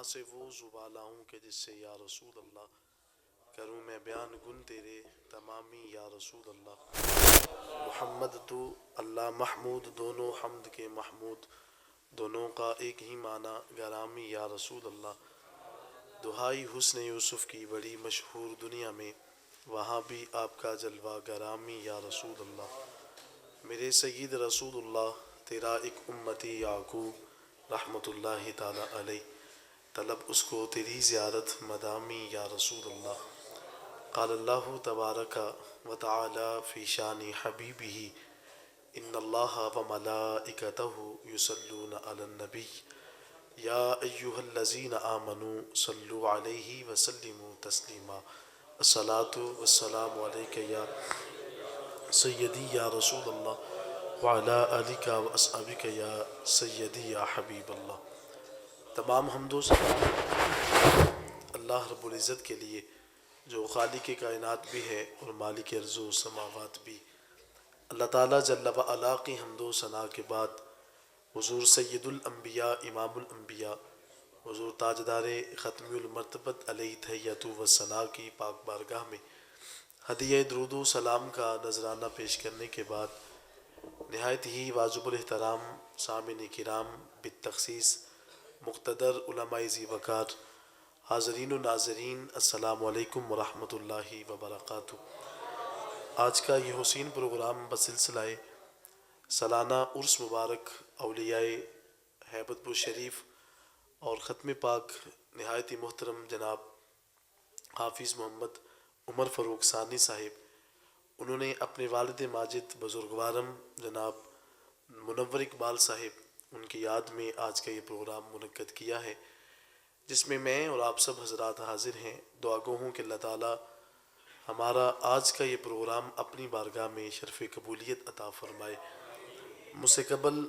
کہاں سے وہ زبالہ ہوں کہ جس سے یا رسول اللہ کروں میں بیان گن تیرے تمامی یا رسول اللہ۔ محمد تو اللہ محمود دونوں حمد کے محمود، دونوں کا ایک ہی معنی گرامی یا رسول اللہ۔ دہائی حسن یوسف کی بڑی مشہور دنیا میں، وہاں بھی آپ کا جلوہ گرامی یا رسول اللہ۔ میرے سید رسول اللہ تیرا ایک امتی یعقوب رحمۃ اللہ تعالی علیہ، طلب اس کو تیری زیارت مدامی یا رسول اللہ۔ قال اللہ تبارک و تعالی فی شان حبیبہ ان اللہ و ملائکتہ یصلون علی النبی یا ایہا الذین آمنوا صلوا علیہ وسلموا تسلیما۔ الصلاۃ والسلام علیک یا سیدی یا رسول اللہ وعلی آلک و اصحابک یا سیدی یا حبیب اللہ۔ تمام حمد و ثنا اللہ رب العزت کے لیے جو خالق کائنات بھی ہے اور مالک ارض و سماوات بھی۔ اللہ تعالیٰ جل و علا کی حمد و ثنا کے بعد حضور سید الانبیاء امام الانبیاء حضور تاجدار ختم المرتبت علیہ تحیۃ و ثنا کی پاک بارگاہ میں ہدیہ درود و سلام کا نذرانہ پیش کرنے کے بعد نہایت ہی واجب الاحترام سامعین کرام بالتخصیص مقتدر علماء ذی وقار حاضرین و ناظرین السلام علیکم ورحمۃ اللہ وبرکاتہ۔ آج کا یہ حسین پروگرام بسلسلہ سالانہ عرس مبارک اولیاء ہیبت پور شریف اور ختم پاک نہایت ہی محترم جناب حافظ محمد عمر فاروق ثانی صاحب، انہوں نے اپنے والد ماجد بزرگوارم جناب منور اقبال صاحب ان کی یاد میں آج کا یہ پروگرام منعقد کیا ہے، جس میں میں اور آپ سب حضرات حاضر ہیں۔ دعا گو ہوں کہ اللہ تعالیٰ ہمارا آج کا یہ پروگرام اپنی بارگاہ میں شرف قبولیت عطا فرمائے۔ مجھ سے قبل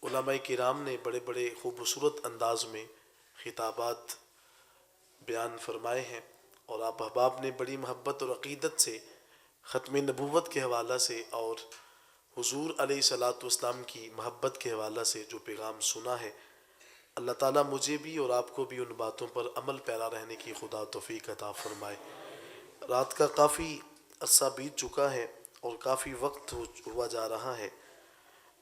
علماء کرام نے بڑے بڑے خوبصورت انداز میں خطابات بیان فرمائے ہیں، اور آپ احباب نے بڑی محبت اور عقیدت سے ختم نبوت کے حوالہ سے اور حضور علیہ الصلاۃ والسلام کی محبت کے حوالہ سے جو پیغام سنا ہے، اللہ تعالیٰ مجھے بھی اور آپ کو بھی ان باتوں پر عمل پیرا رہنے کی خدا توفیق عطا فرمائے۔ رات کا کافی عرصہ بیت چکا ہے اور کافی وقت ہوا جا رہا ہے،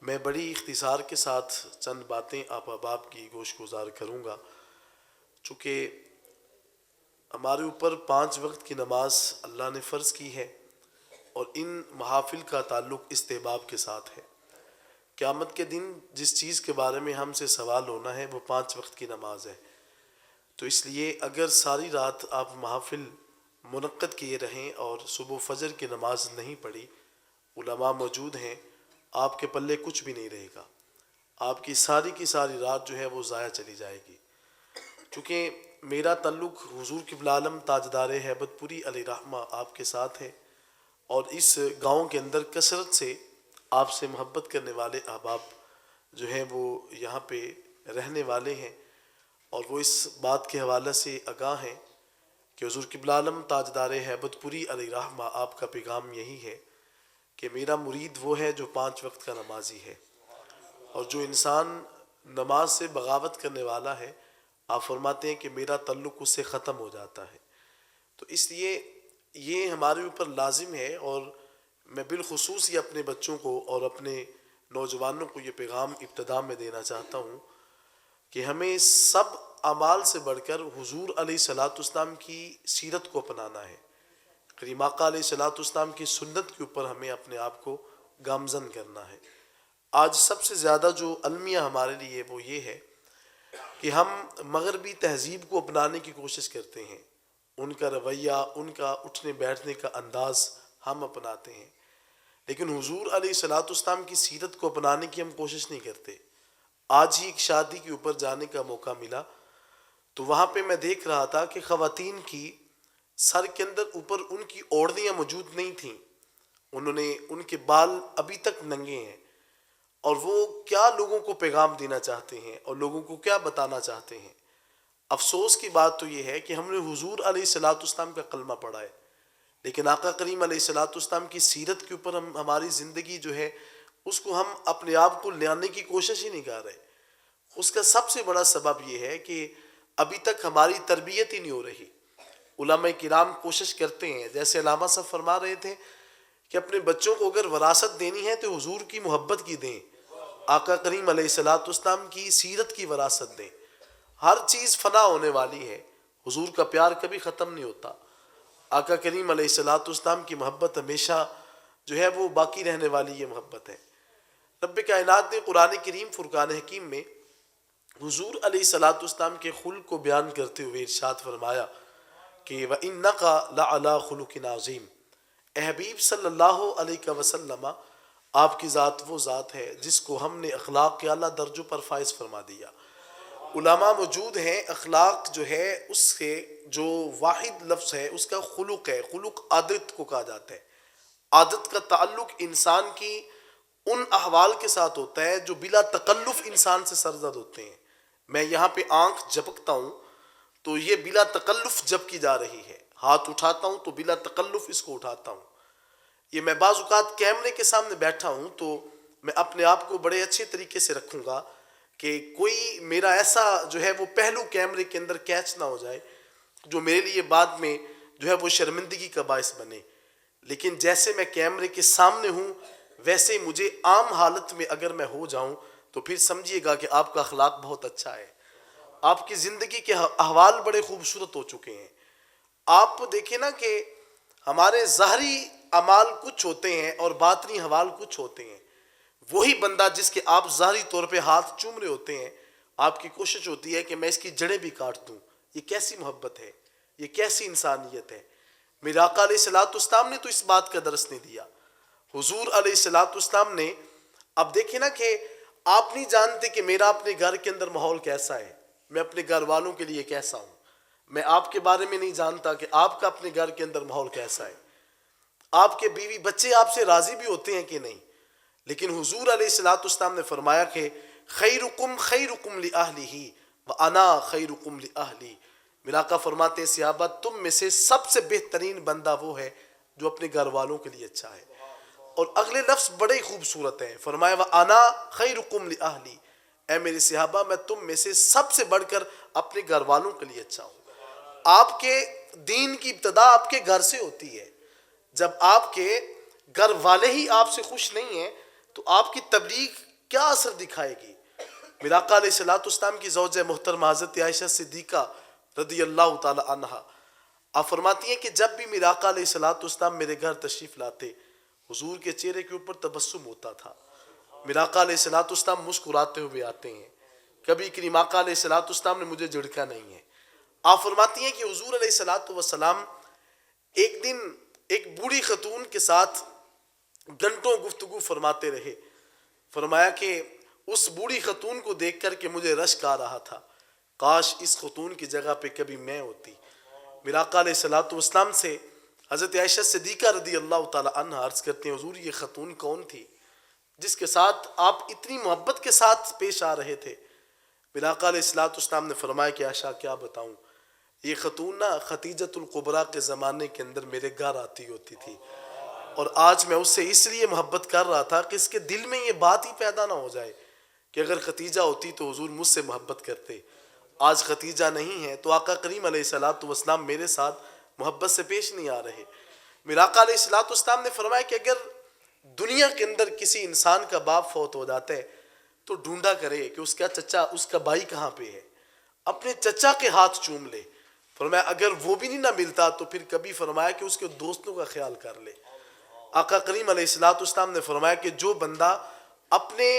میں بڑی اختصار کے ساتھ چند باتیں آپ احباب کی گوش گزار کروں گا، چونکہ ہمارے اوپر 5 وقت کی نماز اللہ نے فرض کی ہے اور ان محافل کا تعلق استحباب کے ساتھ ہے۔ قیامت کے دن جس چیز کے بارے میں ہم سے سوال ہونا ہے وہ 5 وقت کی نماز ہے، تو اس لیے اگر ساری رات آپ محافل منعقد کیے رہیں اور صبح فجر کی نماز نہیں پڑھی، علماء موجود ہیں، آپ کے پلے کچھ بھی نہیں رہے گا، آپ کی ساری رات جو ہے وہ ضائع چلی جائے گی۔ چونکہ میرا تعلق حضور قبلہ عالم تاجدار ہیبت پوری علیہ رحمہ آپ کے ساتھ ہے، اور اس گاؤں کے اندر کثرت سے آپ سے محبت کرنے والے احباب جو ہیں وہ یہاں پہ رہنے والے ہیں، اور وہ اس بات کے حوالے سے آگاہ ہیں کہ حضور قبلہ عالم تاجدار ہیبت پوری علیہ رحمہ آپ کا پیغام یہی ہے کہ میرا مرید وہ ہے جو 5 وقت کا نمازی ہے، اور جو انسان نماز سے بغاوت کرنے والا ہے، آپ فرماتے ہیں کہ میرا تعلق اس سے ختم ہو جاتا ہے۔ تو اس لیے یہ ہمارے اوپر لازم ہے، اور میں بالخصوص یہ اپنے بچوں کو اور اپنے نوجوانوں کو یہ پیغام ابتدا میں دینا چاہتا ہوں کہ ہمیں سب اعمال سے بڑھ کر حضور علیہ الصلاۃ والسلام کی سیرت کو اپنانا ہے، کریم آقا علیہ الصلاۃ والسلام کی سنت کے اوپر ہمیں اپنے آپ کو گامزن کرنا ہے۔ آج سب سے زیادہ جو المیہ ہمارے لیے وہ یہ ہے کہ ہم مغربی تہذیب کو اپنانے کی کوشش کرتے ہیں، ان کا رویہ، ان کا اٹھنے بیٹھنے کا انداز ہم اپناتے ہیں، لیکن حضور علیہ الصلاۃ والسلام کی سیرت کو اپنانے کی ہم کوشش نہیں کرتے۔ آج ہی ایک شادی کے اوپر جانے کا موقع ملا، تو وہاں پہ میں دیکھ رہا تھا کہ خواتین کی سر کے اندر اوپر ان کی اوڑھنیاں موجود نہیں تھیں، انہوں نے ان کے بال ابھی تک ننگے ہیں، اور وہ کیا لوگوں کو پیغام دینا چاہتے ہیں اور لوگوں کو کیا بتانا چاہتے ہیں۔ افسوس کی بات تو یہ ہے کہ ہم نے حضور علیہ الصلاۃ والسلام کا کلمہ پڑھا ہے، لیکن آقا کریم علیہ الصلاۃ والسلام کی سیرت کے اوپر ہماری زندگی جو ہے اس کو ہم اپنے آپ کو لانے کی کوشش ہی نہیں کر رہے۔ اس کا سب سے بڑا سبب یہ ہے کہ ابھی تک ہماری تربیت ہی نہیں ہو رہی. علماء کرام کوشش کرتے ہیں، جیسے علامہ صاحب فرما رہے تھے کہ اپنے بچوں کو اگر وراثت دینی ہے تو حضور کی محبت کی دیں، آقا کریم علیہ الصلوۃ والسلام کی سیرت کی وراثت دیں. ہر چیز فنا ہونے والی ہے، حضور کا پیار کبھی ختم نہیں ہوتا. آقا کریم علیہ الصلوۃ والسلام کی محبت ہمیشہ جو ہے وہ باقی رہنے والی یہ محبت ہے. رب کائنات نے قرآن کریم فرقان حکیم میں حضور علیہ الصلوۃ والسلام کے خلق کو بیان کرتے ہوئے ارشاد فرمایا کہ وَإِنَّكَ لَعَلَىٰ خُلُقٍ عَظِيمٍ. اے حبیب صلی اللہ علیہ وسلم، آپ کی ذات وہ ذات ہے جس کو ہم نے اخلاق کے اعلیٰ درجوں پر فائز فرما دیا. علماء موجود ہیں، اخلاق جو ہے اس کے جو واحد لفظ ہے اس کا خلق ہے. خلق عادت کو کہا جاتا ہے. عادت کا تعلق انسان کی ان احوال کے ساتھ ہوتا ہے جو بلا تکلف انسان سے سرزد ہوتے ہیں. میں یہاں پہ آنکھ جھپکتا ہوں تو یہ بلا تکلف جھپکی جا رہی ہے. ہاتھ اٹھاتا ہوں تو بلا تکلف اس کو اٹھاتا ہوں. یہ میں بعض اوقات کیمرے کے سامنے بیٹھا ہوں تو میں اپنے آپ کو بڑے اچھے طریقے سے رکھوں گا کہ کوئی میرا ایسا جو ہے وہ پہلو کیمرے کے اندر کیچ نہ ہو جائے جو میرے لیے بعد میں جو ہے وہ شرمندگی کا باعث بنے. لیکن جیسے میں کیمرے کے سامنے ہوں ویسے مجھے عام حالت میں اگر میں ہو جاؤں تو پھر سمجھیے گا کہ آپ کا اخلاق بہت اچھا ہے. آپ کی زندگی کے احوال بڑے خوبصورت ہو چکے ہیں. آپ دیکھیں نا کہ ہمارے ظاہری اعمال کچھ ہوتے ہیں اور باطنی احوال کچھ ہوتے ہیں. وہی بندہ جس کے آپ ظاہری طور پہ ہاتھ چوم رہے ہوتے ہیں، آپ کی کوشش ہوتی ہے کہ میں اس کی جڑیں بھی کاٹ دوں. یہ کیسی محبت ہے، یہ کیسی انسانیت ہے. میرے آقا علیہ الصلوۃ والسلام نے تو اس بات کا درس نہیں دیا. حضور علیہ الصلوۃ والسلام نے، اب دیکھیں نا کہ آپ نہیں جانتے کہ میرا اپنے گھر کے اندر ماحول کیسا ہے، میں اپنے گھر والوں کے لیے کیسا ہوں. میں آپ کے بارے میں نہیں جانتا کہ آپ کا اپنے گھر کے اندر ماحول کیسا ہے. آپ کے بیوی بچے آپ سے راضی بھی ہوتے ہیں کہ نہیں. لیکن حضور علیہ الصلوۃ والسلام نے فرمایا کہ خیرکم خیرکم لأہلہ وانا خیرکم لأہلی. میرا آقا فرماتے ہیں صحابہ تم میں سے سب سے بہترین بندہ وہ ہے جو اپنے گھر والوں کے لیے اچھا ہے. اور اگلے لفظ بڑے خوبصورت ہیں، فرمایا وانا خیرکم لأہلی. اے میرے صحابہ میں تم میں سے سب سے بڑھ کر اپنے گھر والوں کے لیے اچھا ہوں. آپ کے دین کی ابتدا آپ کے گھر سے ہوتی ہے. جب آپ کے گھر والے ہی آپ سے خوش نہیں ہیں تو آپ کی تبلیغ کیا اثر دکھائے گی. میرا آقا علیہ الصلوۃ والسلام کی زوجہ محترمہ حضرت عائشہ صدیقہ رضی اللہ تعالی عنہا آپ فرماتی ہیں کہ جب بھی میرا آقا علیہ الصلوۃ والسلام میرے گھر تشریف لاتے حضور کے چہرے کے اوپر تبسم ہوتا تھا. میرا آقا علیہ الصلوۃ والسلام مسکراتے ہوئے آتے ہیں. کبھی کریم آقا علیہ الصلوۃ والسلام نے مجھے جھڑکا نہیں ہے. آپ فرماتی ہیں کہ حضور علیہ الصلوۃ والسلام ایک دن ایک بوڑھی خاتون کے ساتھ گھنٹوں گفتگو فرماتے رہے. فرمایا کہ اس بوڑھی خاتون کو دیکھ کر کے مجھے رشک آ رہا تھا، کاش اس خاتون کی جگہ پہ کبھی میں ہوتی. میرا آقا علیہ الصلوۃ والسلام سے حضرت عائشہ صدیقہ رضی اللہ تعالی عنہا عرض کرتے ہیں حضور یہ خاتون کون تھی جس کے ساتھ آپ اتنی محبت کے ساتھ پیش آ رہے تھے. میرا آقا علیہ الصلوۃ والسلام نے فرمایا کہ عائشہ کیا بتاؤں، یہ خاتون نا خدیجۃ الکبریٰ کے زمانے کے اندر میرے گھر آتی ہوتی تھی اور آج میں اس سے اس لیے محبت کر رہا تھا کہ اس کے دل میں یہ بات ہی پیدا نہ ہو جائے کہ اگر خدیجہ ہوتی تو حضور مجھ سے محبت کرتے. آج خدیجہ نہیں ہے تو آقا کریم علیہ الصلوۃ والسلام میرے ساتھ محبت سے پیش نہیں آ رہے. میرا آقا علیہ الصلوۃ والسلام نے فرمایا کہ اگر دنیا کے اندر کسی انسان کا باپ فوت ہو جاتا ہے تو ڈھونڈا کرے کہ اس کا چچا اس کا بھائی کہاں پہ ہے، اپنے چچا کے ہاتھ چوم لے. فرمایا اگر وہ بھی نہیں نہ ملتا تو پھر کبھی فرمایا کہ اس کے دوستوں کا خیال کر لے. آقا کریم علیہ الصلوۃ والسلام نے فرمایا کہ جو بندہ اپنے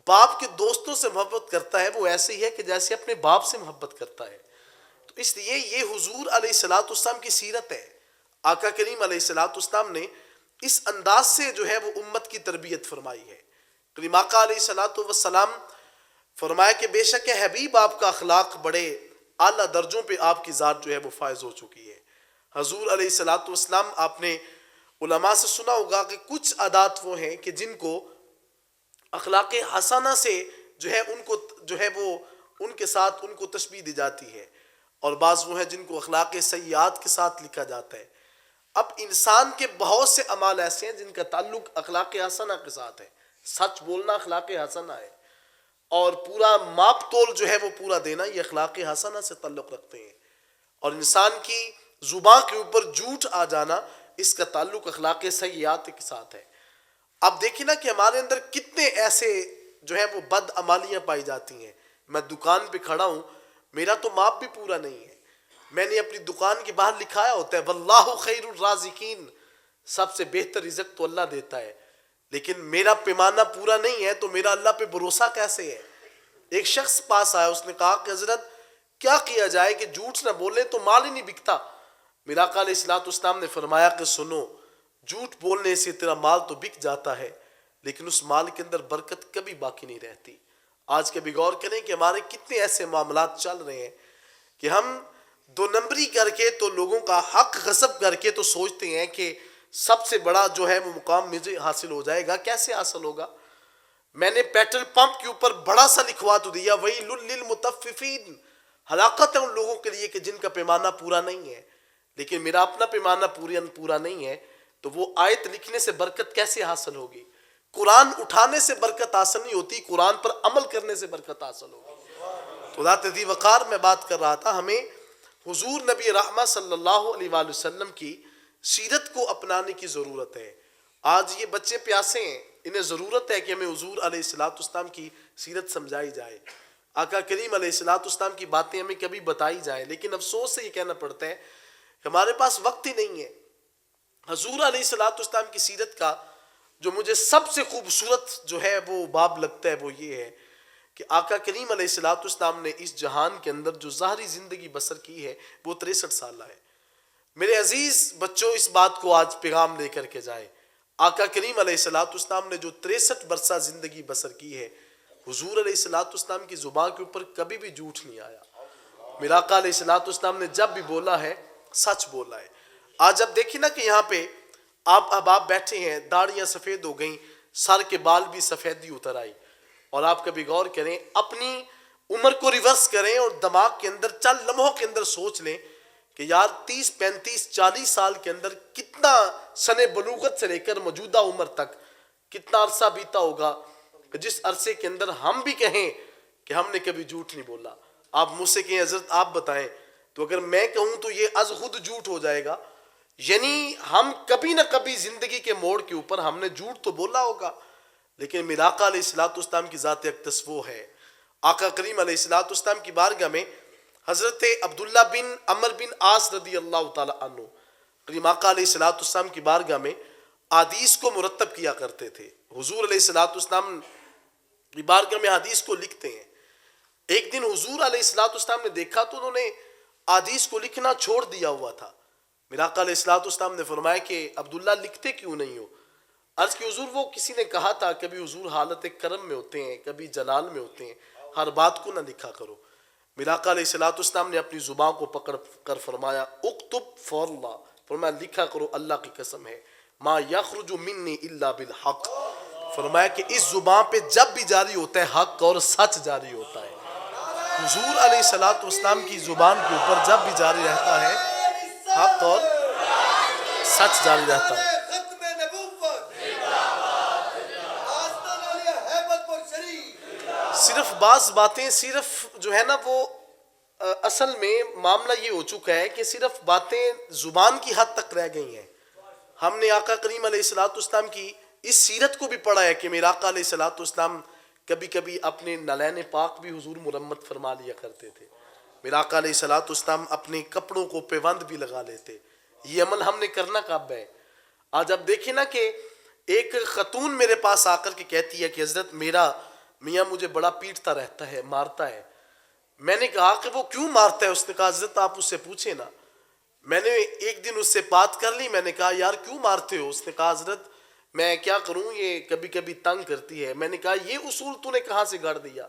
باپ کے دوستوں سے محبت کرتا ہے وہ ایسے ہی ہے کہ جیسے اپنے باپ سے محبت کرتا ہے. تو اس لیے یہ حضور علیہ الصلوۃ والسلام کی سیرت ہے. آقا کریم علیہ الصلوۃ والسلام نے اس انداز سے جو ہے وہ امت کی تربیت فرمائی ہے. کریم آقا علیہ الصلوۃ والسلام فرمایا کہ بے شک حبیب آپ کا اخلاق بڑے اعلیٰ درجوں پہ آپ کی ذات جو ہے وہ فائز ہو چکی ہے. حضور علیہ الصلوۃ والسلام آپ نے علماء سے سنا ہوگا کہ کچھ عادات وہ ہیں کہ جن کو اخلاق حسنہ سے جو ہے ان کو جو ہے وہ ان کے ساتھ ان کو تشبیہ دی جاتی ہے اور بعض وہ ہیں جن کو اخلاق سیئات کے ساتھ لکھا جاتا ہے. اب انسان کے بہت سے اعمال ایسے ہیں جن کا تعلق اخلاق حسنہ کے ساتھ ہے. سچ بولنا اخلاق حسنہ ہے اور پورا ماپ تول جو ہے وہ پورا دینا، یہ اخلاق حسنہ سے تعلق رکھتے ہیں. اور انسان کی زبان کے اوپر جھوٹ آ جانا، اس کا تعلق اخلاق سیئات کے ساتھ ہے. اب دیکھیں نا کہ ہمارے اندر کتنے ایسے جو ہے وہ بد عمالیاں پائی جاتی ہیں. میں دکان پہ کھڑا ہوں، میرا تو ماپ بھی پورا نہیں ہے. میں نے اپنی دکان کے باہر لکھایا ہوتا ہے واللہ خیر الرازقین، سب سے بہتر رزق تو اللہ دیتا ہے. لیکن میرا پیمانہ پورا نہیں ہے تو میرا اللہ پہ بھروسہ کیسے ہے؟ ایک شخص پاس آیا، اس نے کہا کہ حضرت کیا کیا جائے کہ جھوٹ نہ بولے تو مال ہی نہیں بکتا. میرا آقا علیہ الصلوۃ والسلام نے فرمایا کہ سنو، جھوٹ بولنے سے تیرا مال تو بک جاتا ہے لیکن اس مال کے اندر برکت کبھی باقی نہیں رہتی. آج کبھی غور کریں کہ ہمارے کتنے ایسے معاملات چل رہے ہیں کہ ہم دو نمبری کر کے تو لوگوں کا حق غصب کر کے تو سوچتے ہیں کہ سب سے بڑا جو ہے وہ مقام مجھے حاصل ہو جائے گا. کیسے حاصل ہوگا؟ میں نے پیٹرول پمپ کے اوپر بڑا سا لکھوا تو دیا ویل للمطففین، ہلاکت ہے ان لوگوں کے لیے کہ جن کا پیمانہ پورا نہیں ہے. لیکن میرا اپنا پیمانہ پورا نہیں ہے تو وہ آیت لکھنے سے برکت کیسے حاصل ہوگی؟ قرآن اٹھانے سے برکت حاصل نہیں ہوتی، قرآن پر عمل کرنے سے برکت حاصل ہوگی. تو ذات ذی وقار میں بات کر رہا تھا، ہمیں حضور نبی رحمت صلی اللہ علیہ وآلہ وسلم کی سیرت کو اپنانے کی ضرورت ہے. آج یہ بچے پیاسے ہیں، انہیں ضرورت ہے کہ ہمیں حضور علیہ الصلوۃ والسلام کی سیرت سمجھائی جائے، آقا کریم علیہ الصلوۃ والسلام کی باتیں ہمیں کبھی بتائی جائیں. لیکن افسوس سے یہ کہنا پڑتا ہے کہ ہمارے پاس وقت ہی نہیں ہے. حضور علیہ الصلوۃ والسلام کی سیرت کا جو مجھے سب سے خوبصورت جو ہے وہ باب لگتا ہے وہ یہ ہے کہ آقا کریم علیہ الصلوۃ والسلام نے اس جہان کے اندر جو ظاہری زندگی بسر کی ہے وہ 63 سالہ ہے. میرے عزیز بچوں، اس بات کو آج پیغام لے کر کے جائیں. آقا کریم علیہ الصلوۃ والسلام نے جو 63 برسہ زندگی بسر کی ہے، حضور علیہ الصلوۃ والسلام کی زبان کے اوپر کبھی بھی جھوٹ نہیں آیا. میرا آقا علیہ الصلوۃ والسلام نے جب بھی بولا ہے سچ بولا ہے. آج اب دیکھیں نا کہ یہاں پہ آپ احباب بیٹھے ہیں، داڑیاں سفید ہو گئیں، سر کے بال بھی سفیدی اتر آئی. اور آپ کبھی غور کریں، اپنی عمر کو ریورس کریں اور دماغ کے اندر چند لمحوں کے اندر سوچ لیں کہ یار 30 35 40 سال کے اندر کتنا سن بلوغت سے لے کر موجودہ عمر تک کتنا عرصہ بیتا ہوگا کہ جس عرصے کے اندر ہم بھی کہیں کہ ہم نے کبھی جھوٹ نہیں بولا. آپ مجھ سے کہیں حضرت آپ بتائیں، تو اگر میں کہوں تو یہ از خود جھوٹ ہو جائے گا. یعنی ہم کبھی نہ کبھی زندگی کے موڑ کے اوپر ہم نے جھوٹ تو بولا ہوگا. لیکن میرا آقا علیہ الصلوۃ والسلام کی ذات اقدس وہ ہے. آقا کریم علیہ الصلوۃ والسلام کی بارگاہ میں حضرت عبداللہ بن عمر بن عاص رضی اللہ تعالی عنہ کریم آقا علیہ الصلوۃ والسلام کی بارگاہ میں احادیث کو مرتب کیا کرتے تھے. حضور علیہ الصلوۃ والسلام کی بارگاہ میں حدیث کو لکھتے ہیں. ایک دن حضور علیہ الصلوۃ والسلام نے دیکھا تو انہوں نے حدیث کو لکھنا چھوڑ دیا ہوا تھا. میرا آقا علیہ الصلوۃ والسلام نے فرمایا کہ عبداللہ لکھتے کیوں نہیں ہو؟ عرض کہ حضور وہ کسی نے کہا تھا کبھی حضور حالت کرم میں ہوتے ہیں کبھی جلال میں ہوتے ہیں، ہر بات کو نہ لکھا کرو. میرا آقا علیہ الصلوۃ والسلام نے اپنی زبان کو پکڑ کر فرمایا اکتب فور اللہ، فرمایا لکھا کرو اللہ کی قسم ہے ما یخرج منی الا بالحق، فرمایا کہ اس زبان پہ جب بھی جاری ہوتا ہے حق اور سچ جاری ہوتا ہے. حضور علیہ الصلوۃ والسلام کی زبان کے اوپر جب بھی جاری رہتا ہے حق اور سچ جاری رہتا ہے. صرف بعض باتیں صرف جو ہے نا وہ اصل میں معاملہ یہ ہو چکا ہے کہ صرف باتیں زبان کی حد تک رہ گئی ہیں. ہم نے آقا کریم علیہ الصلوۃ والسلام کی اس سیرت کو بھی پڑھا ہے کہ میرا آقا علیہ الصلوۃ والسلام کبھی کبھی اپنے نالین پاک بھی حضور مرمت فرما لیا کرتے تھے. میرا آقا علیہ الصلوۃ والسلام اپنے کپڑوں کو پیوند بھی لگا لیتے. یہ عمل ہم نے کرنا کب ہے؟ آج اب دیکھیں نا کہ ایک خاتون میرے پاس آ کر کے کہتی ہے کہ حضرت میرا میاں مجھے بڑا پیٹتا رہتا ہے، مارتا ہے. میں نے کہا کہ وہ کیوں مارتا ہے؟ اس نے کہا حضرت آپ اس سے پوچھیں نا. میں نے ایک دن اس سے بات کر لی، میں نے کہا یار کیوں مارتے ہو؟ اس نے کہا حضرت میں کیا کروں، یہ کبھی کبھی تنگ کرتی ہے. میں نے کہا یہ اصول تو نے کہاں سے گھڑ دیا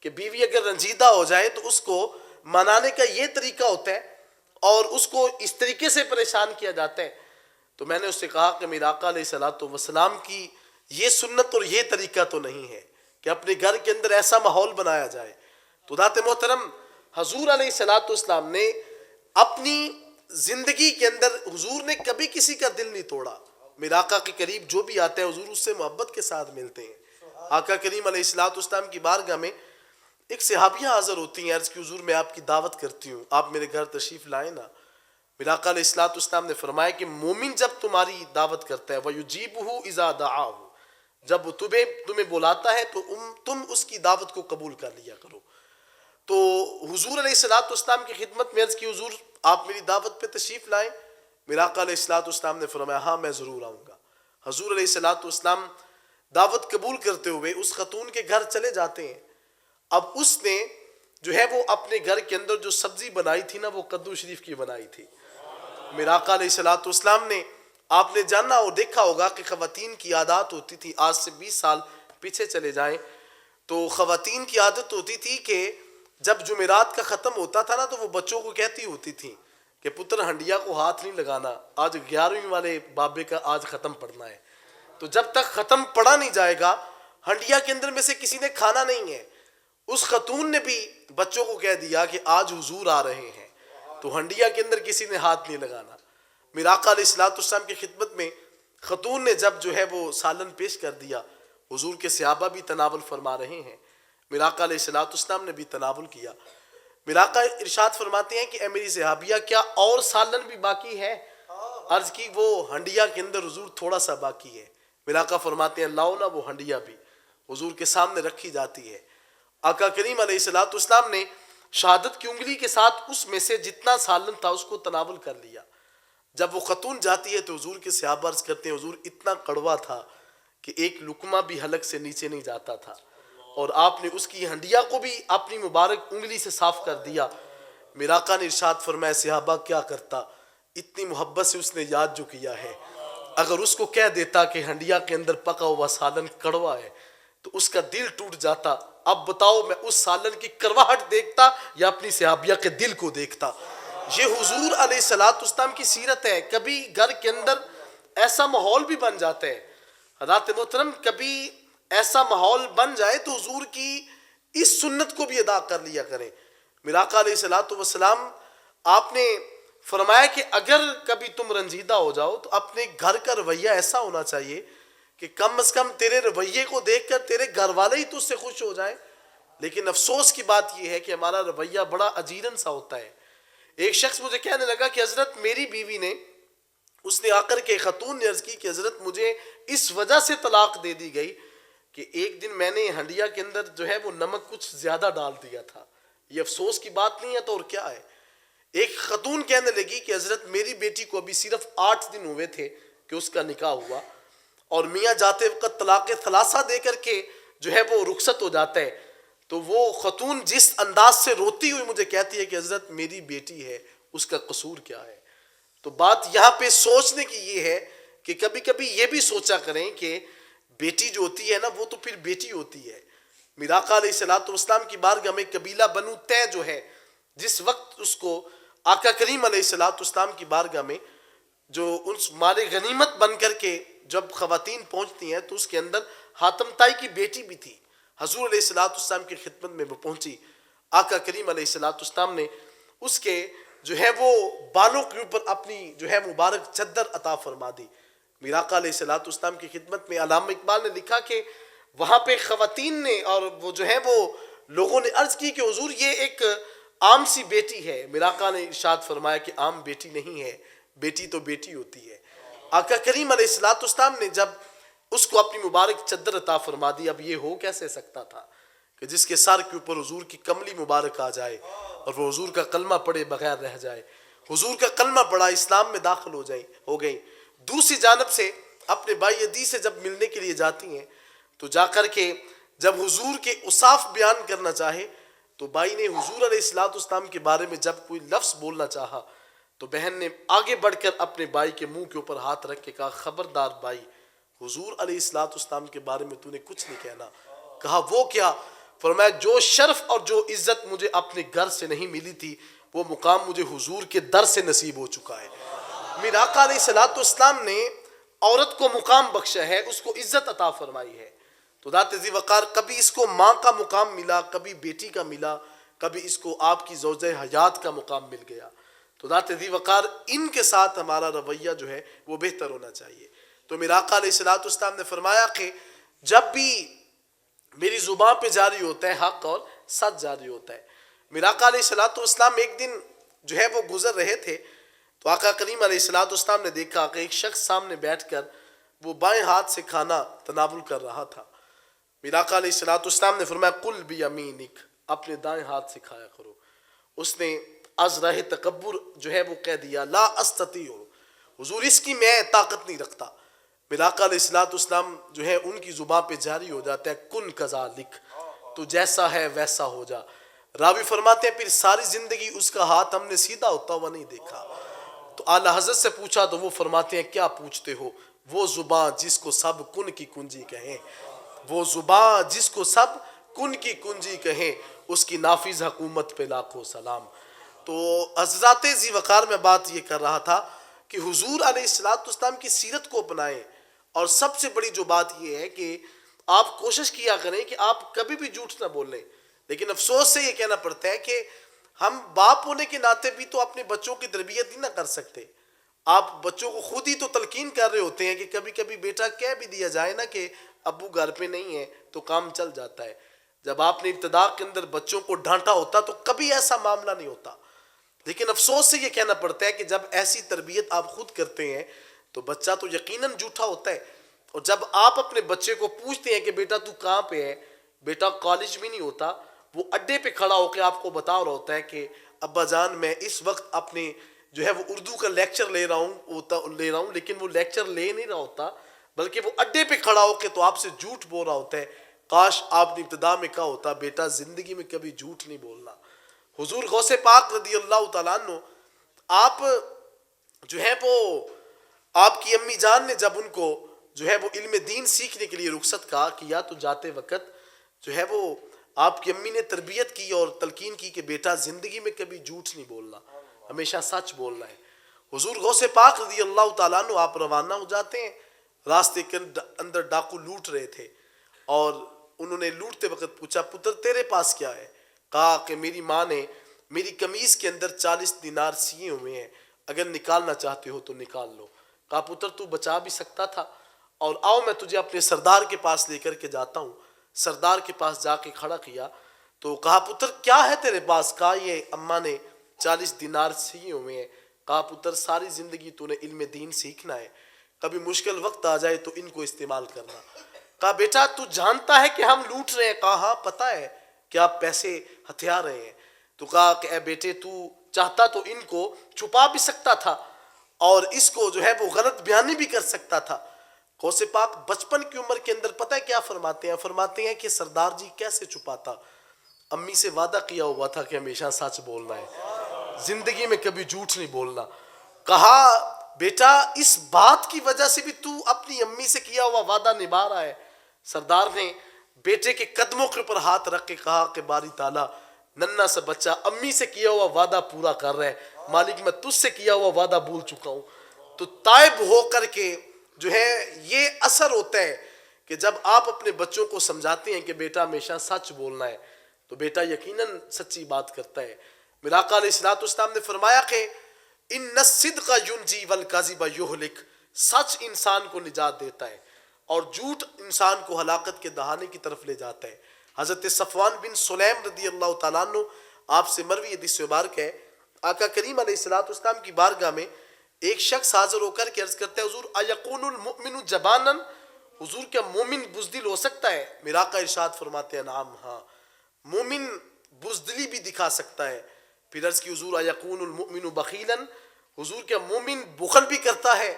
کہ بیوی اگر رنجیدہ ہو جائے تو اس کو منانے کا یہ طریقہ ہوتا ہے اور اس کو اس طریقے سے پریشان کیا جاتا ہے. تو میں نے اس سے کہا کہ میرا آقا علیہ الصلوۃ والسلام کی یہ سنت اور یہ طریقہ تو نہیں ہے کہ اپنے گھر کے اندر ایسا ماحول بنایا جائے. تو ذات محترم حضور علیہ الصلوۃ والسلام نے اپنی زندگی کے اندر حضور نے کبھی کسی کا دل نہیں توڑا. میرا آقا کے قریب جو بھی آتا ہے حضور اس سے محبت کے ساتھ ملتے ہیں. آقا کریم علیہ الصلوۃ والسلام کی بارگاہ میں ایک صحابیہ حاضر ہوتی ہیں، عرض کی حضور میں آپ کی دعوت کرتی ہوں، آپ میرے گھر تشریف لائیں نا۔ میرے آقا علیہ الصلوۃ والسلام نے فرمایا کہ مومن جب تمہاری دعوت کرتا ہے وَيُجِيبُهُ إِذَا دَعَاهُ، جب وہ تمہیں بلاتا ہے تو تم اس کی دعوت کو قبول کر لیا کرو۔ تو حضور علیہ الصلوۃ والسلام کی خدمت میں عرض کی حضور آپ میری دعوت پہ تشریف لائیں۔ میرے آقا علیہ الصلوۃ والسلام نے فرمایا ہاں میں ضرور آؤں گا۔ حضور علیہ الصلوۃ والسلام دعوت قبول کرتے ہوئے اس خاتون کے گھر چلے جاتے ہیں۔ اب اس نے جو ہے وہ اپنے گھر کے اندر جو سبزی بنائی تھی نا وہ کدو شریف کی بنائی تھی۔ میرے آقا علیہ الصلوۃ والسلام نے، آپ نے جانا اور دیکھا ہوگا کہ خواتین کی عادات ہوتی تھی، آج سے 20 سال پیچھے چلے جائیں تو خواتین کی عادت ہوتی تھی کہ جب جمعرات کا ختم ہوتا تھا نا تو وہ بچوں کو کہتی ہوتی تھی کہ پتر ہنڈیا کو ہاتھ نہیں لگانا، آج 11ویں والے بابے کا آج ختم پڑھنا ہے۔ تو جب تک ختم پڑھا نہیں جائے گا ہنڈیا کے اندر میں سے کسی نے کھانا نہیں ہے۔ اس خاتون نے بھی بچوں کو کہہ دیا کہ آج حضور آ رہے ہیں تو ہنڈیا کے اندر کسی نے ہاتھ نہیں لگانا۔ میرے آقا علیہ الصلوۃ والسلام کی خدمت میں خاتون نے جب جو ہے وہ سالن پیش کر دیا، حضور کے صحابہ بھی تناول فرما رہے ہیں، میرے آقا علیہ الصلوۃ والسلام نے بھی تناول کیا۔ میرے آقا ارشاد فرماتے ہیں کہ اے میری صحابیہ کیا اور سالن بھی باقی ہے؟ عرض کی وہ ہنڈیا کے اندر حضور تھوڑا سا باقی ہے۔ میرے آقا فرماتے ہیں لاؤ نا وہ ہنڈیا بھی، حضور کے سامنے رکھی جاتی ہے۔ آقا کریم علیہ الصلوۃ والسلام نے شہادت کی انگلی کے ساتھ اس میں سے جتنا سالن تھا اس کو تناول کر لیا۔ جب وہ خاتون جاتی ہے تو حضور کے صحابہ عرض کرتے ہیں حضور اتنا کڑوا تھا کہ ایک لقمہ بھی حلق سے نیچے نہیں جاتا تھا، اور آپ نے اس کی ہنڈیا کو بھی اپنی مبارک انگلی سے صاف کر دیا۔ میرے آقا نے ارشاد فرمایا صحابہ کیا کرتا، اتنی محبت سے اس نے یاد جو کیا ہے، اگر اس کو کہہ دیتا کہ ہنڈیا کے اندر پکا ہوا سالن کڑوا ہے تو اس کا دل ٹوٹ جاتا۔ اب بتاؤ میں اس سالن کی کرواہٹ دیکھتا یا اپنی صحابیہ کے دل کو دیکھتا؟ یہ حضور علیہ الصلوۃ والسلام کی سیرت ہے۔ کبھی گھر کے اندر ایسا ماحول بھی بن جاتا ہے حضرات محترم، کبھی ایسا ماحول بن جائے تو حضور کی اس سنت کو بھی ادا کر لیا کریں۔ میرے آقا علیہ الصلوۃ والسلام آپ نے فرمایا کہ اگر کبھی تم رنجیدہ ہو جاؤ تو اپنے گھر کا رویہ ایسا ہونا چاہیے کہ کم از کم تیرے رویے کو دیکھ کر تیرے گھر والے ہی تجھ سے خوش ہو جائیں۔ لیکن افسوس کی بات یہ ہے کہ ہمارا رویہ بڑا اجیرن سا ہوتا ہے۔ ایک شخص مجھے کہنے لگا کہ حضرت میری بیوی نے، اس نے آ کر کے خاتون نے عرض کی کہ حضرت مجھے اس وجہ سے طلاق دے دی گئی کہ ایک دن میں نے ہنڈیا کے اندر جو ہے وہ نمک کچھ زیادہ ڈال دیا تھا۔ یہ افسوس کی بات نہیں ہے تو اور کیا ہے؟ ایک خاتون کہنے لگی کہ حضرت میری بیٹی کو ابھی صرف 8 دن ہوئے تھے کہ اس کا نکاح ہوا، اور میاں جاتے وقت طلاق ثلاثہ دے کر کے جو ہے وہ رخصت ہو جاتا ہے، تو وہ خاتون جس انداز سے روتی ہوئی مجھے کہتی ہے کہ حضرت میری بیٹی ہے، اس کا قصور کیا ہے؟ تو بات یہاں پہ سوچنے کی یہ ہے کہ کبھی کبھی یہ بھی سوچا کریں کہ بیٹی جو ہوتی ہے نا وہ تو پھر بیٹی ہوتی ہے۔ میرے آقا علیہ الصلوۃ والسلام کی بارگاہ میں قبیلہ بنو طے جو ہے، جس وقت اس کو آقا کریم علیہ الصلوۃ والسلام کی بارگاہ میں جو اس مال غنیمت بن کر کے جب خواتین پہنچتی ہیں تو اس کے اندر حاتم طائی کی بیٹی بھی تھی، حضور علیہ الصلوۃ والسلام کی خدمت میں وہ پہنچی۔ آقا کریم علیہ الصلوۃ والسلام نے اس کے جو ہے وہ بالوں کے اوپر اپنی جو ہے مبارک چادر عطا فرما دی۔ میرے آقا علیہ الصلوۃ والسلام کی خدمت میں علامہ اقبال نے لکھا کہ وہاں پہ خواتین نے اور وہ جو ہے وہ لوگوں نے عرض کی کہ حضور یہ ایک عام سی بیٹی ہے۔ میرے آقا نے ارشاد فرمایا کہ عام بیٹی نہیں ہے، بیٹی تو بیٹی ہوتی ہے۔ آقا کریم علیہ الصلوۃ والسلام نے جب اس کو اپنی مبارک چادر عطا فرما دی، اب یہ ہو کیسے سکتا تھا کہ جس کے سر کے اوپر حضور کی کملی مبارک آ جائے اور وہ حضور کا کلمہ پڑھے بغیر رہ جائے، حضور کا کلمہ پڑھا اسلام میں داخل ہو گئی۔ دوسری جانب سے اپنے بھائی عدی سے جب ملنے کے لیے جاتی ہیں تو جا کر کے جب حضور کے اوصاف بیان کرنا چاہے تو بھائی نے حضور علیہ الصلوۃ والسلام کے بارے میں جب کوئی لفظ بولنا چاہا تو بہن نے آگے بڑھ کر اپنے بھائی کے منہ کے اوپر ہاتھ رکھ کے کہا خبردار بھائی، حضور علیہ الصلوۃ والسلام کے بارے میں تو نے کچھ نہیں کہنا۔ کہا وہ کیا؟ فرمایا جو شرف اور جو عزت مجھے اپنے گھر سے نہیں ملی تھی وہ مقام مجھے حضور کے در سے نصیب ہو چکا ہے۔ میرے آقا علیہ الصلوۃ والسلام نے عورت کو مقام بخشا ہے، اس کو عزت عطا فرمائی ہے۔ تو ذات ذی وقار کبھی اس کو ماں کا مقام ملا، کبھی بیٹی کا ملا، کبھی اس کو آپ کی زوجہ حیات کا مقام مل گیا۔ تو ذات ذی وقار ان کے ساتھ ہمارا رویہ جو ہے وہ بہتر ہونا چاہیے۔ تو میرے آقا علیہ الصلوۃ والسلام نے فرمایا کہ جب بھی میری زبان پہ جاری ہوتا ہے حق اور سچ جاری ہوتا ہے۔ میرا آقا علیہ الصلوۃ والسلام ایک دن جو ہے وہ گزر رہے تھے تو آقا کریم علیہ الصلوۃ والسلام نے دیکھا کہ ایک شخص سامنے بیٹھ کر وہ بائیں ہاتھ سے کھانا تناول کر رہا تھا۔ میرا آقا علیہ الصلوۃ والسلام نے فرمایا کل بیمینک، اپنے دائیں ہاتھ سے کھایا کرو۔ اس نے از رہ تکبر جو ہے وہ کہہ دیا لا استطیع، حضور اس کی میں طاقت نہیں رکھتا۔ میرا آقا علیہ الصلوۃ والسلام جو ہے ان کی زبان پہ جاری ہو جاتا ہے کن کذالک، تو جیسا ہے ویسا ہو جا۔ راوی فرماتے ہیں پھر ساری زندگی اس کا ہاتھ ہم نے سیدھا ہوتا ہوا نہیں دیکھا۔ تو اعلیٰ حضرت سے پوچھا تو وہ فرماتے ہیں کیا پوچھتے ہو؟ وہ زبان جس کو سب کن کی کنجی کہیں، وہ زبان جس کو سب کن کی کنجی کہیں، اس کی نافذ حکومت پہ لاکھوں سلام۔ تو حضرات ذی وقار میں بات یہ کر رہا تھا کہ حضور علیہ الصلوۃ والسلام کی سیرت کو اپنائیں، اور سب سے بڑی جو بات یہ ہے کہ آپ کوشش کیا کریں کہ آپ کبھی بھی جھوٹ نہ بولیں۔ لیکن افسوس سے یہ کہنا پڑتا ہے کہ ہم باپ ہونے کے ناطے بھی تو اپنے بچوں کی تربیت ہی نہ کر سکتے۔ آپ بچوں کو خود ہی تو تلقین کر رہے ہوتے ہیں کہ کبھی کبھی بیٹا کہہ بھی دیا جائے نا کہ ابو گھر پہ نہیں ہے تو کام چل جاتا ہے۔ جب آپ نے ابتدا کے اندر بچوں کو ڈانٹا ہوتا تو کبھی ایسا معاملہ نہیں ہوتا۔ لیکن افسوس سے یہ کہنا پڑتا ہے کہ جب ایسی تربیت آپ خود کرتے ہیں تو بچہ تو یقیناً جھوٹا ہوتا ہے۔ اور جب آپ اپنے بچے کو پوچھتے ہیں کہ بیٹا تو کہاں پہ ہے، بیٹا کالج بھی نہیں ہوتا، وہ اڈے پہ کھڑا ہو کے آپ کو بتا رہا ہوتا ہے کہ ابا جان میں اس وقت اپنے جو ہے وہ اردو کا لیکچر لے رہا ہوں، لیکن وہ لیکچر لے نہیں رہا ہوتا بلکہ وہ اڈے پہ کھڑا ہو کے تو آپ سے جھوٹ بول رہا ہوتا ہے۔ کاش آپ نے ابتدا میں کہا ہوتا بیٹا زندگی میں کبھی جھوٹ نہیں بولنا۔ حضور غوث پاک رضی اللہ تعالیٰ عنہ، آپ جو ہے وہ آپ کی امی جان نے جب ان کو جو ہے وہ علم دین سیکھنے کے لیے رخصت کیا تو جاتے وقت جو ہے وہ آپ کی امی نے تربیت کی اور تلقین کی کہ بیٹا زندگی میں کبھی جھوٹ نہیں بولنا، ہمیشہ سچ بولنا ہے۔ حضور غوث پاک رضی اللہ تعالیٰ عنہ آپ روانہ ہو جاتے ہیں، راستے کے اندر ڈاکو لوٹ رہے تھے اور انہوں نے لوٹتے وقت پوچھا پتر تیرے پاس کیا ہے؟ کہا کہ میری ماں نے میری قمیض کے اندر 40 دینار سیے ہوئے ہیں، اگر نکالنا چاہتے ہو تو نکال لو۔ کہا پتر تو بچا بھی سکتا تھا، اور آؤ میں تجھے اپنے سردار کے پاس لے کر کے جاتا ہوں۔ سردار کے پاس جا کے کھڑا کیا تو کہا پتر کیا ہے تیرے پاس؟ کہا یہ اماں نے 40 دینار سیے ہوئے ہیں۔ کہا پتر ساری زندگی تو نے علم دین سیکھنا ہے، کبھی مشکل وقت آ جائے تو ان کو استعمال کرنا۔ کہا بیٹا تو جانتا ہے کہ ہم لوٹ رہے ہیں؟ کہا ہاں پتہ ہے کہ آپ پیسے ہتھیار رہے ہیں۔ تو کہا کہ اے بیٹے تو چاہتا تو ان کو چھپا بھی سکتا تھا اور اس کو جو ہے وہ غلط بیانی بھی کر سکتا تھا۔ غوث پاک بچپن کی عمر کے اندر پتہ ہے کیا فرماتے ہیں؟ فرماتے ہیں کہ سردار جی کیسے چھپاتا؟ امی سے وعدہ کیا ہوا تھا کہ ہمیشہ سچ بولنا ہے، زندگی میں کبھی جھوٹ نہیں بولنا۔ کہا بیٹا اس بات کی وجہ سے بھی تو اپنی امی سے کیا ہوا وعدہ نبھا رہا ہے؟ سردار نے بیٹے کے قدموں کے اوپر ہاتھ رکھ کے کہا کہ باری تعالیٰ ننھا سا بچہ امی سے کیا ہوا وعدہ پورا کر رہا ہے، مالک میں تجھ سے کیا ہوا وعدہ بھول چکا ہوں۔ تو تائب ہو کر کے جو ہے یہ اثر ہوتا ہے کہ جب آپ اپنے بچوں کو سمجھاتے ہیں کہ بیٹا ہمیشہ سچ بولنا ہے تو بیٹا یقیناً سچی بات کرتا ہے۔ میرا آقا علیہ الصلوۃ والسلام نے فرمایا کہ ان الصدق ینجی والکذب یہلک، سچ انسان کو نجات دیتا ہے اور جھوٹ انسان کو ہلاکت کے دہانے کی طرف لے جاتا ہے۔ حضرت صفوان بن سلیم رضی اللہ تعالیٰ عنہ آپ سے مروی حدیث مبارک ہے، آقا کریم علیہ الصلوۃ والسلام کی بارگاہ میں ایک شخص حاضر ہو کر کے عرض کرتا ہے حضور ایقون المؤمن جبانا، حضور کیا مومن بزدل ہو سکتا ہے؟ میرا آقا ارشاد فرماتے ہیں نعم ہاں، مومن بزدلی بھی دکھا سکتا ہے۔ پھر عرض کی حضور ایقون المؤمن بخیلا، حضور کیا مومن بخل بھی کرتا ہے؟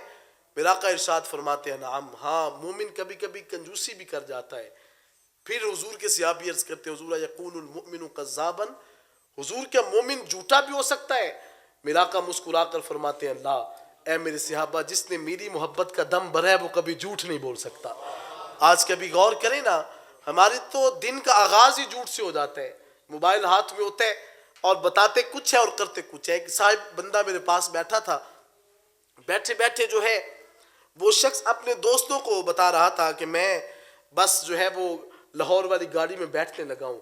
میرا آقا ارشاد فرماتے ہیں نعم ہاں، مومن کبھی کبھی کنجوسی بھی کر جاتا ہے۔ پھر حضور کے صحابی عرض کرتے ہیں حضور یقون المؤمن کذابا، حضور کیا مومن جھوٹا بھی ہو سکتا ہے؟ میرا آقا مسکرا کر فرماتے ہیں لا، اے میرے صحابہ جس نے میری محبت کا دم بھرا ہے وہ کبھی جھوٹ نہیں بول سکتا۔ آج کبھی غور کریں نا، ہمارے تو دن کا آغاز ہی جھوٹ سے ہو جاتا ہے، موبائل ہاتھ میں ہوتا ہے اور بتاتے کچھ ہے اور کرتے کچھ ہے۔ ایک صاحب بندہ میرے پاس بیٹھا تھا، بیٹھے بیٹھے جو ہے وہ شخص اپنے دوستوں کو بتا رہا تھا کہ میں بس جو ہے وہ لاہور والی گاڑی میں بیٹھنے لگا ہوں۔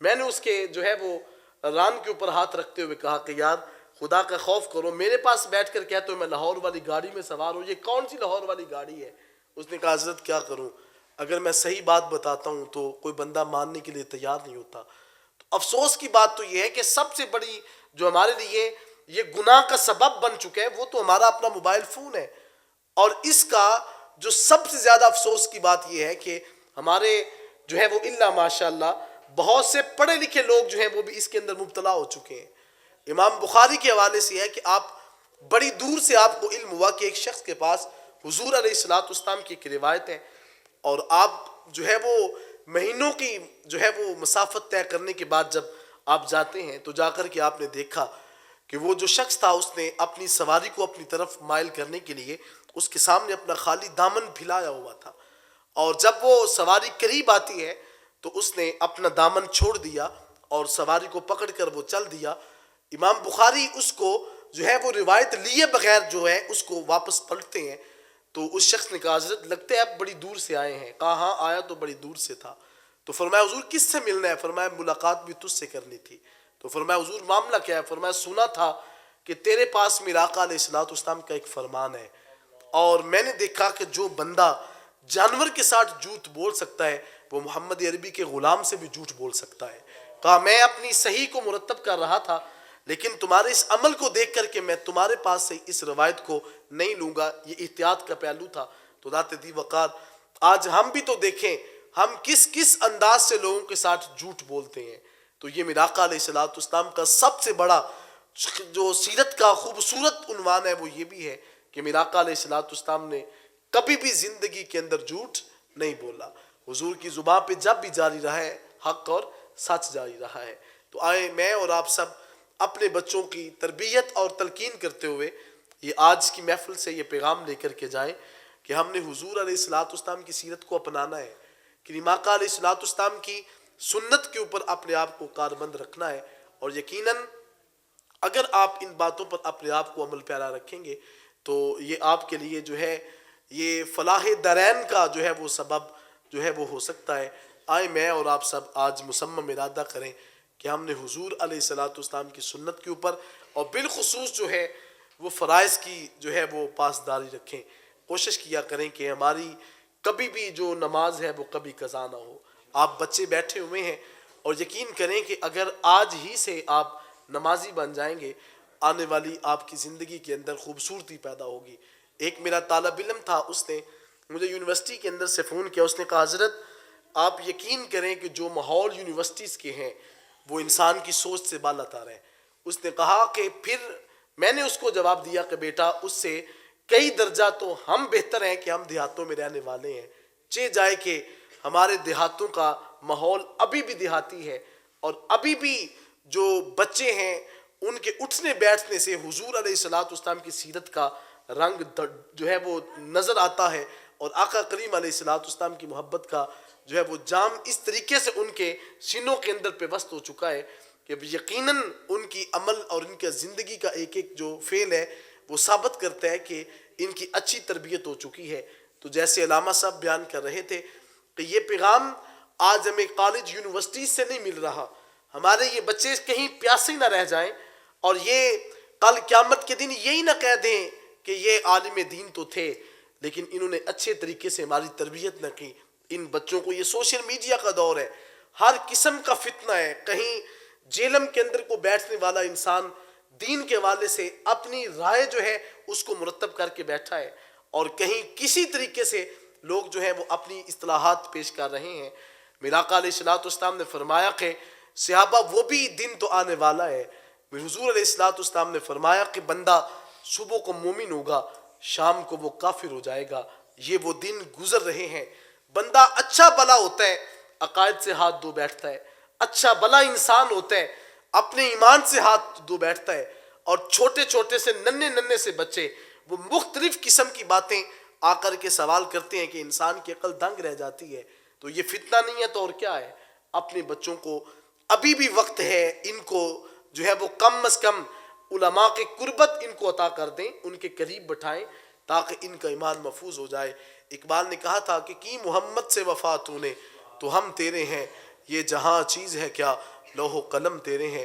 میں نے اس کے جو ہے وہ ران کے اوپر ہاتھ رکھتے ہوئے کہا کہ یار خدا کا خوف کرو، میرے پاس بیٹھ کر کہتے ہو میں لاہور والی گاڑی میں سوار ہوں، یہ کون سی لاہور والی گاڑی ہے؟ اس نے کہا حضرت کیا کروں؟ اگر میں صحیح بات بتاتا ہوں تو کوئی بندہ ماننے کے لیے تیار نہیں ہوتا. تو افسوس کی بات تو یہ ہے کہ سب سے بڑی جو ہمارے لیے یہ گناہ کا سبب بن چکا ہے وہ تو ہمارا اپنا موبائل فون ہے. اور اس کا جو سب سے زیادہ افسوس کی بات یہ ہے کہ ہمارے جو ہے وہ الا ماشاء اللہ بہت سے پڑھے لکھے لوگ جو ہیں وہ بھی اس کے اندر مبتلا ہو چکے ہیں. امام بخاری کے حوالے سے ہے کہ آپ بڑی دور سے آپ کو علم ہوا کہ ایک شخص کے پاس حضور علیہ الصلوۃ والسلام کی ایک روایت ہے اور آپ جو ہے وہ مہینوں کی جو ہے وہ مسافت طے کرنے کے بعد جب آپ جاتے ہیں تو جا کر کے آپ نے دیکھا کہ وہ جو شخص تھا اس نے اپنی سواری کو اپنی طرف مائل کرنے کے لیے اس کے سامنے اپنا خالی دامن پھیلایا ہوا تھا. اور جب وہ سواری قریب آتی ہے تو اس نے اپنا دامن چھوڑ دیا اور سواری کو پکڑ کر وہ چل دیا. امام بخاری اس کو جو ہے وہ روایت لیے بغیر جو ہے اس کو واپس پلٹتے ہیں. تو اس شخص نے کہا حضرت لگتے ہیں آپ بڑی دور سے آئے ہیں. کہا ہاں آیا تو بڑی دور سے تھا. تو فرمایا حضور کس سے ملنا ہے؟ فرمایا ملاقات بھی تجھ سے کرنی تھی. تو فرمایا حضور معاملہ کیا ہے؟ فرمایا سنا تھا کہ تیرے پاس میرا آقا علیہ الصلوۃ والسلام کا ایک فرمان ہے اور میں نے دیکھا کہ جو بندہ جانور کے ساتھ جھوٹ بول سکتا ہے وہ محمد عربی کے غلام سے بھی جھوٹ بول سکتا ہے. کہا میں اپنی صحیح کو مرتب کر رہا تھا لیکن تمہارے اس عمل کو دیکھ کر کے میں تمہارے پاس سے اس روایت کو نہیں لوں گا. یہ احتیاط کا پہلو تھا. تو ذات دی وقار آج ہم بھی تو دیکھیں ہم کس کس انداز سے لوگوں کے ساتھ جھوٹ بولتے ہیں. تو یہ میرا آقا علیہ الصلوۃ والسلام کا سب سے بڑا جو سیرت کا خوبصورت عنوان ہے وہ یہ بھی ہے کہ میرا آقا علیہ الصلوۃ والسلام نے کبھی بھی زندگی کے اندر جھوٹ نہیں بولا. حضور کی زبان پہ جب بھی جاری رہا ہے حق اور سچ جاری رہا ہے. تو آئے میں اور آپ سب اپنے بچوں کی تربیت اور تلقین کرتے ہوئے یہ آج کی محفل سے یہ پیغام لے کر کے جائیں کہ ہم نے حضور علیہ الصلوۃ والسلام کی سیرت کو اپنانا ہے کہ امام آقا علیہ الصلوۃ والسلام کی سنت کے اوپر اپنے آپ کو کاربند رکھنا ہے. اور یقیناً اگر آپ ان باتوں پر اپنے آپ کو عمل پیرا رکھیں گے تو یہ آپ کے لیے جو ہے یہ فلاح دارین کا جو ہے وہ سبب جو ہے وہ ہو سکتا ہے. آئے میں اور آپ سب آج مصمم ارادہ کریں کہ ہم نے حضور علیہ الصلوۃ والسلام کی سنت کے اوپر اور بالخصوص جو ہے وہ فرائض کی جو ہے وہ پاسداری رکھیں. کوشش کیا کریں کہ ہماری کبھی بھی جو نماز ہے وہ کبھی قضا نہ ہو. آپ بچے بیٹھے ہوئے ہیں اور یقین کریں کہ اگر آج ہی سے آپ نمازی بن جائیں گے آنے والی آپ کی زندگی کے اندر خوبصورتی پیدا ہوگی. ایک میرا طالب علم تھا اس نے مجھے یونیورسٹی کے اندر سے فون کیا. اس نے کہا حضرت آپ یقین کریں کہ جو ماحول یونیورسٹیز کے ہیں وہ انسان کی سوچ سے بالا تر ہے. اس نے کہا کہ پھر میں نے اس کو جواب دیا کہ بیٹا اس سے کئی درجہ تو ہم بہتر ہیں کہ ہم دیہاتوں میں رہنے والے ہیں. جائے کہ ہمارے دیہاتوں کا ماحول ابھی بھی دیہاتی ہے اور ابھی بھی جو بچے ہیں ان کے اٹھنے بیٹھنے سے حضور علیہ الصلوۃ والسلام کی سیرت کا رنگ جو ہے وہ نظر آتا ہے اور آقا کریم علیہ الصلوۃ والسلام کی محبت کا جو ہے وہ جام اس طریقے سے ان کے سینوں کے اندر پیوست ہو چکا ہے کہ یقیناً ان کی عمل اور ان کے زندگی کا ایک ایک جو فعل ہے وہ ثابت کرتا ہے کہ ان کی اچھی تربیت ہو چکی ہے. تو جیسے علامہ صاحب بیان کر رہے تھے کہ یہ پیغام آج ہمیں کالج یونیورسٹی سے نہیں مل رہا. ہمارے یہ بچے کہیں پیاسے نہ رہ جائیں اور یہ کل قیامت کے دن یہی نہ کہہ دیں کہ یہ عالم دین تو تھے لیکن انہوں نے اچھے طریقے سے ہماری تربیت نہ کی. ان بچوں کو یہ سوشل میڈیا کا دور ہے, ہر قسم کا فتنہ ہے. کہیں جیلم کے اندر کو بیٹھنے والا انسان دین کے والے سے اپنی رائے جو ہے اس کو مرتب کر کے بیٹھا ہے اور کہیں کسی طریقے سے لوگ جو ہیں وہ اپنی اصطلاحات پیش کر رہے ہیں. میرا آقا علیہ الصلوۃ والسلام نے فرمایا کہ صحابہ وہ بھی دن تو آنے والا ہے. حضور علیہ الصلوۃ والسلام نے فرمایا کہ بندہ صبح کو مومن ہوگا شام کو وہ کافر ہو جائے گا. یہ وہ دن گزر رہے ہیں. بندہ اچھا بلا ہوتا ہے عقائد سے ہاتھ دھو بیٹھتا ہے, اچھا بلا انسان ہوتا ہے اپنے ایمان سے ہاتھ دھو بیٹھتا ہے اور چھوٹے چھوٹے سے ننھے سے بچے وہ مختلف قسم کی باتیں آ کر کے سوال کرتے ہیں کہ انسان کی عقل دنگ رہ جاتی ہے. تو یہ فتنہ نہیں ہے تو اور کیا ہے. اپنے بچوں کو ابھی بھی وقت ہے, ان کو جو ہے وہ کم از کم علماء کے قربت ان کو عطا کر دیں, ان کے قریب بٹھائیں تاکہ ان کا ایمان محفوظ ہو جائے. اقبال نے کہا تھا کہ کی محمد سے وفا تو نے تو ہم تیرے ہیں, یہ جہاں چیز ہے کیا لوح و قلم تیرے ہیں.